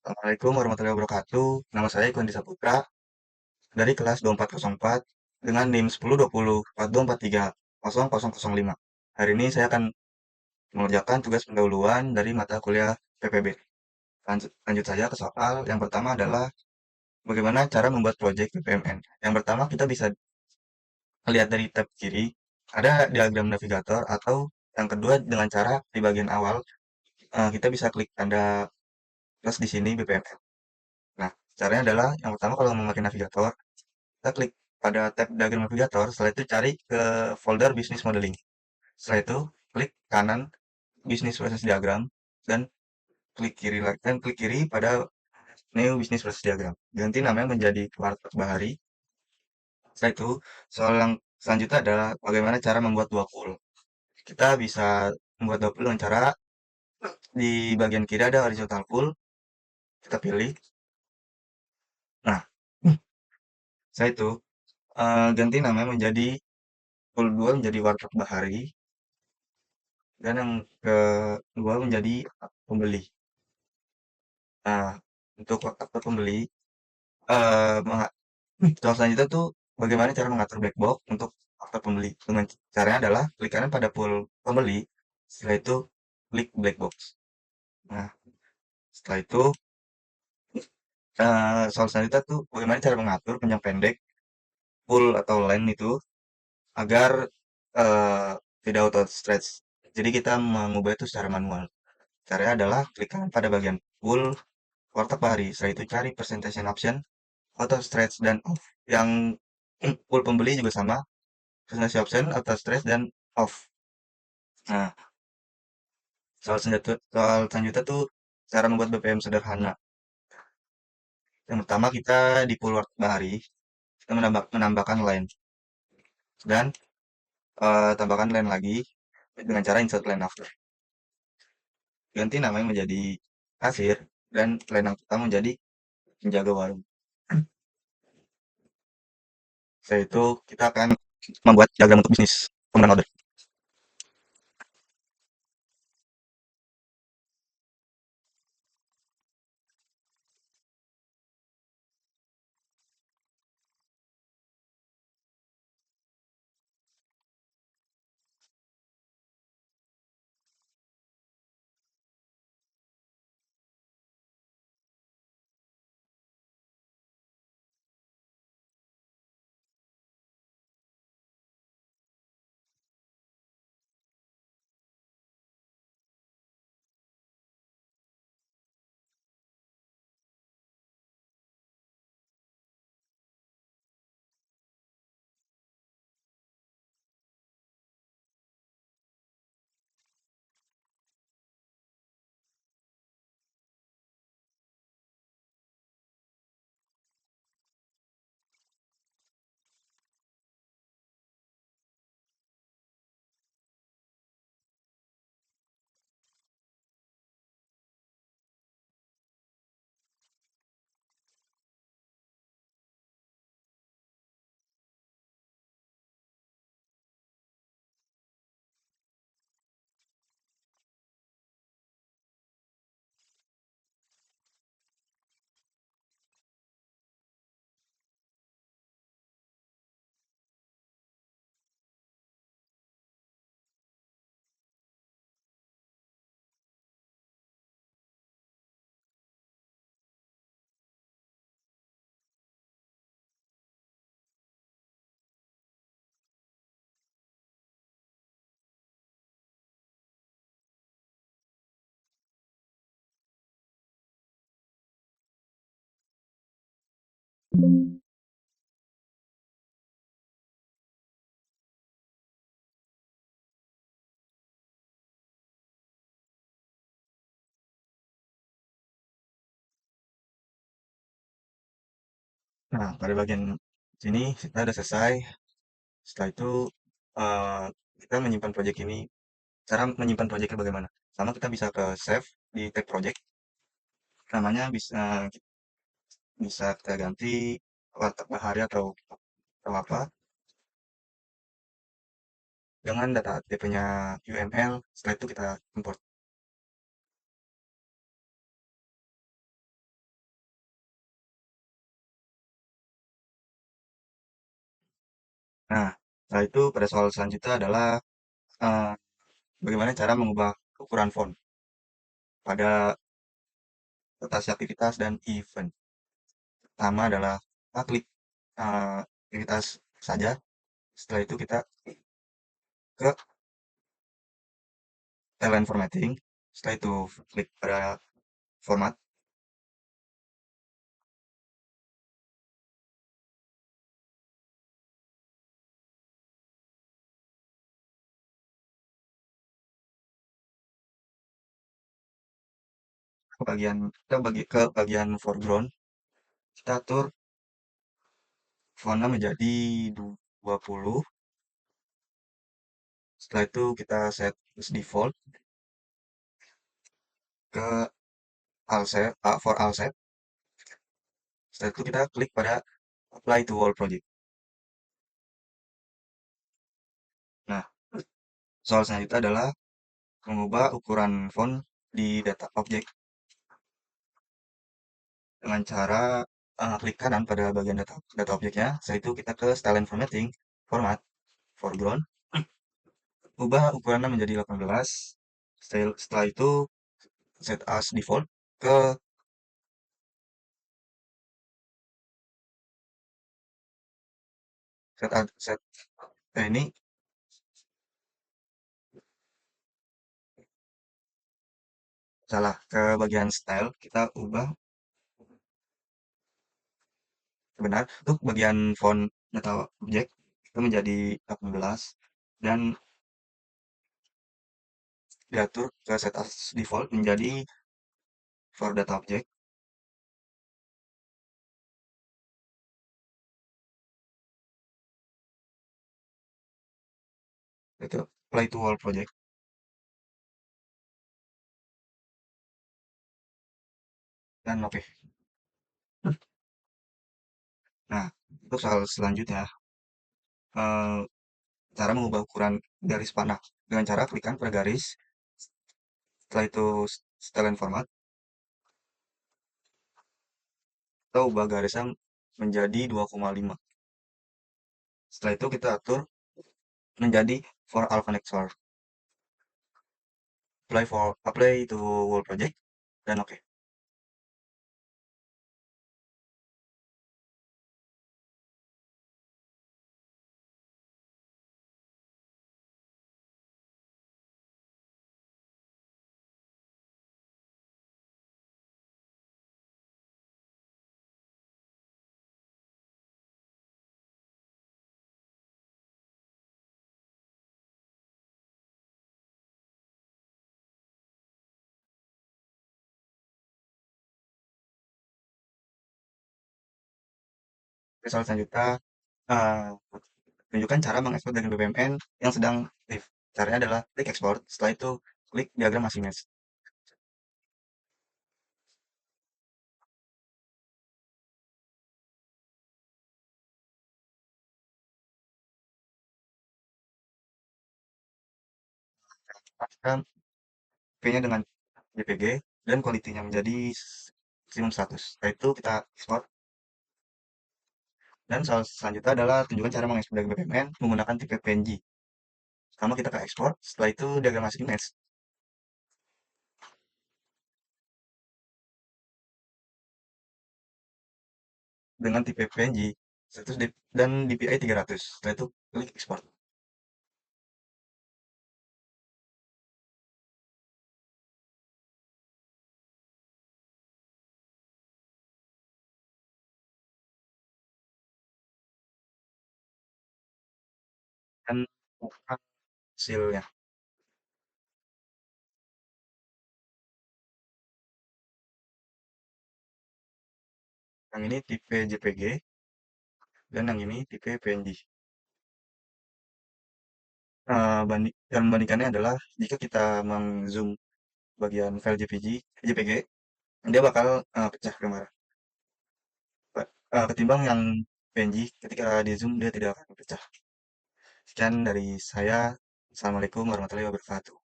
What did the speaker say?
Assalamualaikum warahmatullahi wabarakatuh. Nama saya Ikhwan Disaputra dari kelas 2404 dengan NIM 1020 4243 0005. Hari ini saya akan mengerjakan tugas pendahuluan dari mata kuliah PPB. Lanjut saja ke soal. Yang pertama adalah bagaimana cara membuat proyek BPMN. Yang pertama kita bisa lihat dari tab kiri, ada diagram navigator atau yang kedua dengan cara di bagian awal kita bisa klik tanda plus di sini BPMN. Nah, caranya adalah yang pertama kalau memakai navigator, kita klik pada tab diagram navigator, setelah itu cari ke folder business modeling. Setelah itu klik kanan business process diagram dan klik kiri pada new business process diagram. Ganti namanya menjadi Warteg Bahari. Setelah itu soal yang selanjutnya adalah bagaimana cara membuat dua pool. Kita bisa membuat dua pool dengan cara di bagian kiri ada horizontal pool, kita pilih. Nah, setelah itu ganti namanya menjadi pool 2 menjadi Warteg Bahari dan yang kedua menjadi pembeli. Nah, untuk aktor pembeli, eh menga- soal selanjutnya tuh bagaimana cara mengatur black box untuk aktor pembeli. Dengan caranya adalah klik kanan pada pool pembeli, setelah itu klik black box. Nah, setelah itu soal selanjutnya tuh bagaimana cara mengatur panjang pendek pool atau line itu agar eh, tidak auto stretch. Jadi kita mengubah itu secara manual. Caranya adalah klik kanan pada bagian pool Warteg Bahari. Setelah itu cari presentation option auto stretch dan off. Yang full pembeli juga sama, presentation option auto stretch dan off. Nah, soal selanjutnya tuh cara membuat BPM sederhana. Yang pertama kita di full Bahari, kita menambahkan line dan tambahkan line lagi dengan cara insert line after. Ganti namanya menjadi kasir dan line yang pertama menjadi penjaga warung. Setelah itu kita akan membuat diagram untuk bisnis pemenuhan order. Nah, pada bagian sini kita sudah selesai. Setelah itu eh, kita menyimpan project ini. Cara menyimpan projectnya bagaimana? Sama kita bisa ke save di tab project. Namanya bisa bisa kita ganti Warteg Bahari atau apa dengan data tipe-nya UML. Setelah itu kita import. Nah, setelah itu pada soal selanjutnya adalah eh, bagaimana cara mengubah ukuran font pada rotasi aktivitas dan event. Pertama adalah kita klik aktivitas saja. Setelah itu kita ke timeline formatting. Setelah itu klik pada format. Kita ke bagian foreground. Kita atur fontnya menjadi 20. Setelah itu kita set as default ke for all set. Setelah itu kita klik pada apply to all project. Nah, soal selanjutnya adalah mengubah ukuran font di data object dengan cara klik kanan pada bagian data objeknya. Setelah itu kita ke style and formatting, format, foreground, ubah ukurannya menjadi 18. Setelah itu set as default ke set ini salah, ke bagian style kita ubah benar untuk bagian font data objek itu menjadi 18 dan diatur ke set as default menjadi for data object. Itu apply to all project dan oke. Nah, untuk soal selanjutnya, eh, cara mengubah ukuran garis panah dengan cara klikkan pada garis. Setelah itu style and format, kita ubah garisnya menjadi 2,5. Setelah itu kita atur menjadi for all connector. Apply to wall project dan oke. Soal selanjutnya, eh, tunjukkan cara mengekspor dari BPMN yang sedang live. Caranya adalah klik export, setelah itu klik diagram as image. Pastikan P-nya dengan JPG dan kualitinya menjadi maksimum 100. Setelah itu kita export. Dan soal selanjutnya adalah tunjukkan cara mengekspor dari BPMN menggunakan tipe PNG. Pertama kita ke export, setelah itu diagram as image dengan tipe PNG dan DPI 300. Setelah itu klik export. Dan hasilnya. Yang ini tipe JPG dan yang ini tipe PNG. Dan membandingkannya adalah jika kita meng-zoom bagian file JPG, dia bakal pecah gambar. Ketimbang yang PNG, ketika di zoom dia tidak akan pecah. Sekian dari saya. Assalamualaikum warahmatullahi wabarakatuh.